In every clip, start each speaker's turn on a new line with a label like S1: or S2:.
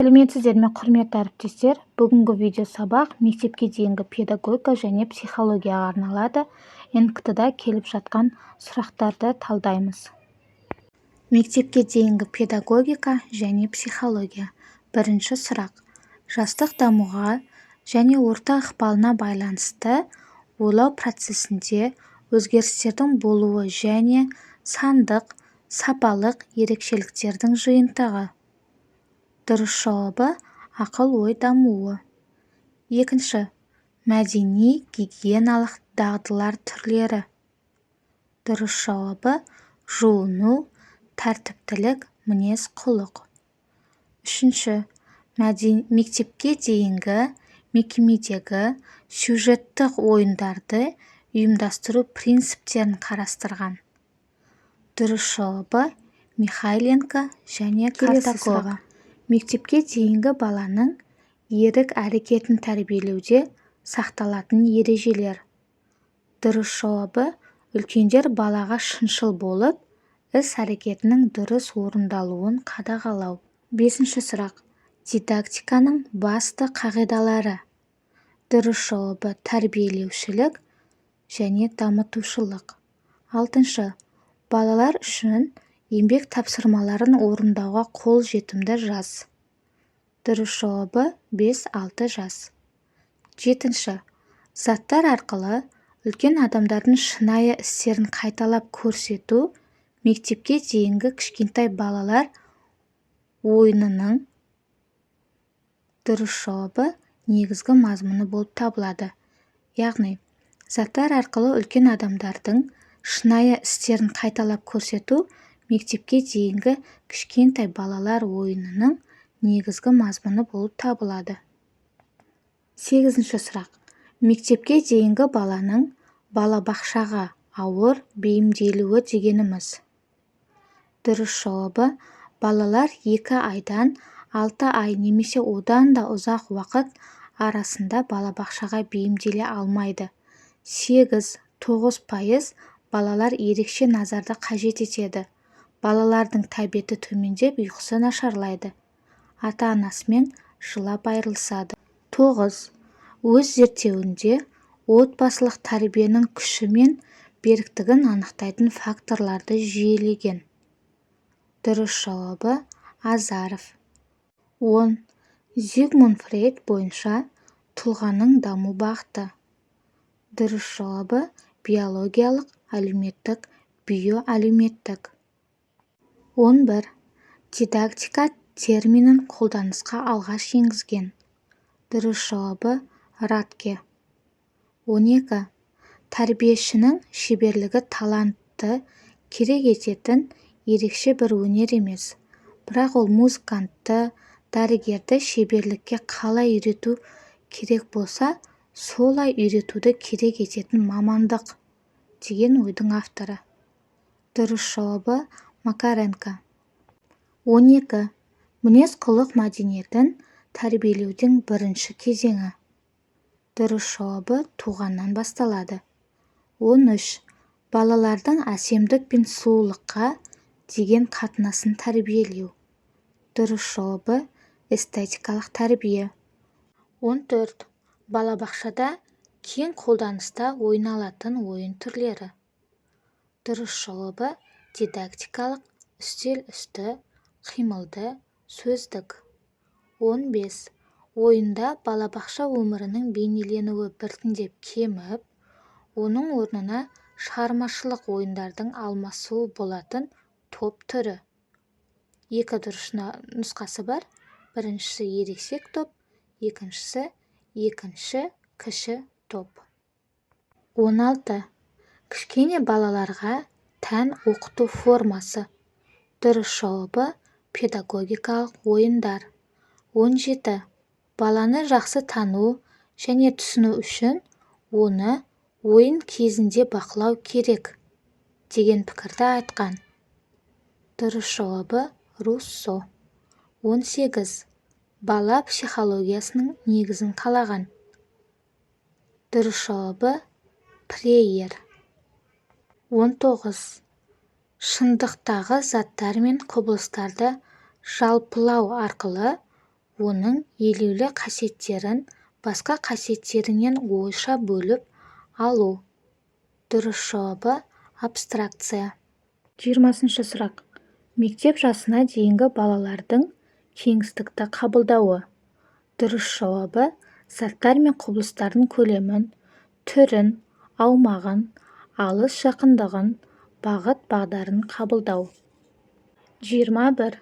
S1: Сәлеметсіздер ме, құрметті әріптестер? Бүгінгі видео сабақ мектепке дейінгі педагогика және психологияға арналады. НКТ-да келіп жатқан сұрақтарды талдаймыз. Мектепке дейінгі педагогика және психология. Бірінші сұрақ. Жастық дамуға және орта ықпалына байланысты ойлау процесінде өзгерістердің болуы және сандық, сапалық ерекшеліктердің жиынтығы. Дұрыс жауабы ақыл-ой дамуы. Екінші. Мәдени гигиеналық дағдылар түрлері. Дұрыс жауабы жуыну, тәртіптілік, мінез-құлық. Үшінші. Мектепке дейінгі мекемедегі сюжеттік ойындарды ұйымдастыру принциптерін қарастырған. Дұрыс жауабы Михайленко және Картакова. Мектепке дейінгі баланың ерік әрекетін тәрбиелеуде сақталатын ережелер. Дұрыс жауабы үлкендер балаға шыншыл болып, іс-әрекетінің дұрыс орындалуын қадағалау. Бесінші сұрақ. Дидактиканың басты қағидалары. Дұрыс жауабы тәрбиелеушілік және дамытушылық. Алтыншы. Балалар үшін еңбек тапсырмаларын орындауға қол жетімді жас. Дұрыс жауабы 5-6 жас. Жетінші. Заттар арқылы үлкен адамдардың шынайы істерін қайталап көрсету мектепке дейінгі кішкентай балалар ойынының дұрыс жауабы негізгі мазмұны болып табылады. Яғни, заттар арқылы үлкен адамдардың шынайы істерін қайталап көрсету мектепке дейінгі кішкентай балалар ойынының негізгі мазмұны болып табылады. Сегізінші сұрақ. Мектепке дейінгі баланың балабақшаға ауыр бейімделуі дегеніміз. Дұрыс жауабы балалар 2 айдан 6 ай немесе одан да ұзақ уақыт арасында балабақшаға бейімделе алмайды. 8-9% балалар ерекше назарды қажет етеді. Балалардың тәбеті төмендеп, ұйқысы нашарлайды. Ата-анасымен жылап айырылысады. 9. Өз зерттеуінде отбасылық тәрбиенің күші мен беріктігін анықтайтын факторларды жүйелеген. Дұрыс жауабы Азаров. 10. Зигмунд Фрейд бойынша тұлғаның даму бағыты. Дұрыс жауабы биологиялық, әлеуметтік, биоәлеуметтік. 11. Дидактика терминін қолданысқа алғаш енгізген. Дұрыс жауабы Радке. 12. Тәрбиешінің шеберлігі талантты керек ететін ерекше бір өнер емес, бірақ ол музыкантты, дәрігерді шеберлікке қалай үйрету керек болса, солай үйретуді керек ететін мамандық деген ойдың авторы. Дұрыс жауабы Макаренко. 12. Мінез-құлық мәдениетін тәрбиелеудің бірінші кезеңі. Дұрыс жауабы туғаннан басталады. 13. Балалардың әсемдік пен сұлулыққа деген қатынасын тәрбиелеу. Дұрыс жауабы эстетикалық тәрбие. 14. Балабақшада кең қолданыста ойналатын ойын түрлері. Дұрыс жауабы дидактикалық, үстел үсті, қимылды, сөздік. 15. Ойында балабақша өмірінің бейнеленуі біртіндеп кеміп, оның орнына шығармашылық ойындардың алмасуы болатын топ түрі. 2 дұрыс нұсқасы бар. Біріншісі ересек топ, екіншісі кіші топ. 16. Кішкене балаларға тән оқыту формасы. Дұрыс жауабы педагогикалық ойындар. 17. Баланы жақсы тану және түсіну үшін оны ойын кезінде бақылау керек деген пікірді айтқан. Дұрыс жауабы Руссо. 18. Бала психологиясының негізін қалаған. Дұрыс жауабы Прейер. 19. Шындықтағы заттар мен құбылыстарды жалпылау арқылы оның елеулі қасиеттерін басқа қасиеттерінен ойша бөліп алу. Дұрыс жауабы абстракция. 20 сұрақ. Мектеп жасына дейінгі балалардың кеңістікті қабылдауы. Дұрыс жауабы заттар мен құбылыстардың көлемін, түрін, аумағын, алыс жақындығын, бағыт-бағдарын қабылдау. 21.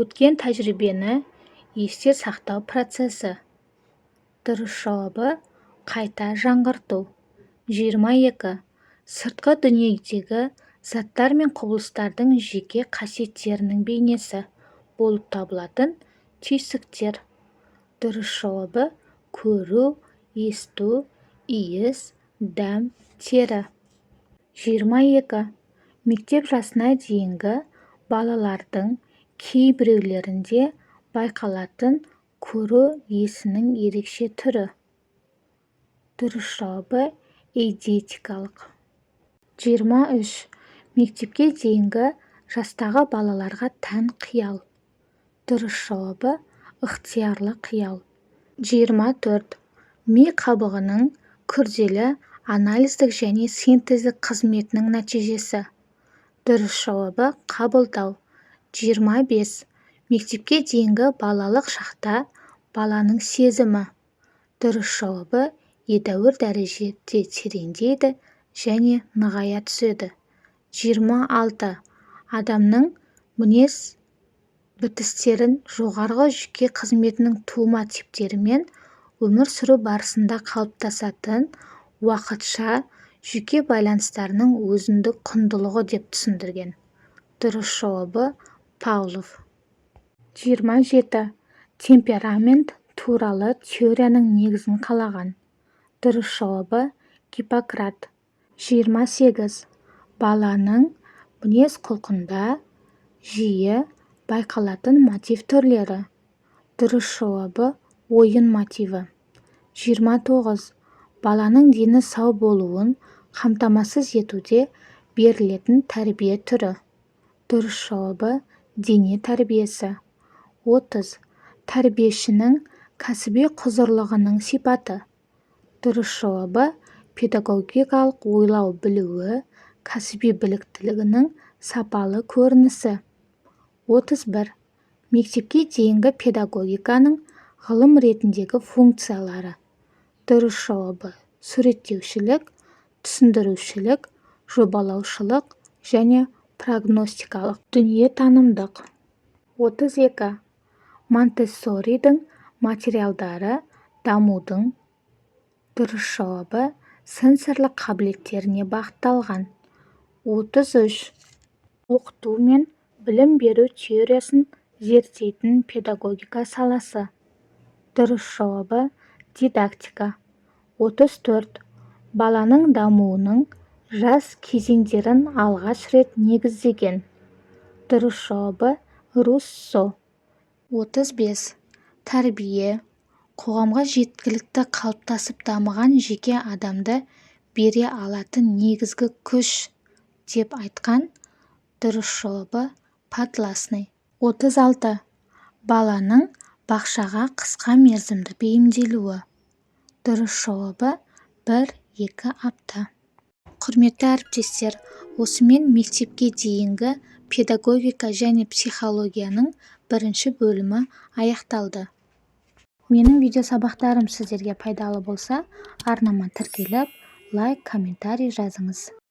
S1: Өткен тәжірибені есте сақтау процесі. Дұрыс жауабы қайта жаңғырту. 22. Сыртқы дүниедегі заттар мен құбылыстардың жеке қасиеттерінің бейнесі болып табылатын түйсіктер. Дұрыс жауабы көру, есту, иіс, дәм, тері. 22. Мектеп жасына дейінгі балалардың кейбіреулерінде байқалатын көру есінің ерекше түрі. Дұрыс жауабы эйдетикалық. 23. Мектепке дейінгі жастағы балаларға тән қиял. Дұрыс жауабы ықтиярлы қиял. 24. Ми қабығының күрделі анализдік және синтездік қызметінің нәтижесі. Дұрыс жауабы қабылдау. 25. Мектепке дейінгі балалық шақта баланың сезімі. Дұрыс жауабы едәуір дәрежеде тереңдейді және нығая түседі. 26. Адамның мінез бітістерін жоғарғы жүйке қызметінің тума типтерімен өмір сүру барысында қалыптасатын уақытша жүйке байланыстарының өзіндік құндылығы деп түсіндірген. Дұрыс жауабы Павлов. 27. Темперамент туралы теорияның негізін қалаған. Дұрыс жауабы Гиппократ. 28. Баланың мінез құлқында жиі байқалатын мотив түрлері. Дұрыс жауабы ойын мотиві. 29. Баланың дені сау болуын қамтамасыз етуде берілетін тәрбие түрі. Дұрыс жауабы дене тәрбиесі. 30. Тәрбиешінің кәсіби құзырлығының сипаты. Дұрыс жауабы педагогикалық ойлау білуі, кәсіби біліктілігінің сапалы көрінісі. 31. Мектепке дейінгі педагогиканың ғылым ретіндегі функциялары. Дұрыс жауабы суреттеушілік, түсіндірушілік, жобалаушылық және прогностикалық. Дүниетанымдық. 32. Монтессоридің материалдары дамудың. Дұрыс жауабы сенсорлық қабілеттеріне бағытталған. 33. Оқыту мен білім беру теориясын зерттейтін педагогика саласы. Дұрыс жауабы дидактика. 34. Баланың дамуының жас кезеңдерін алғаш рет негіздеген. Дұрыс жауабы Руссо. 35. Тәрбие қоғамға жеткілікті қалыптасып дамыған жеке адамды бере алатын негізгі күш деп айтқан. Дұрыс жауабы Подласный. 36. Баланың бақшаға қысқа мерзімді бейімделуі. Дұрыс жауабы 1-2 апта. Құрметті әріптестер, осымен мектепке дейінгі педагогика және психологияның бірінші бөлімі аяқталды. Менің видеосабақтарым сіздерге пайдалы болса, арнама тіркеліп, лайк, комментарий жазыңыз.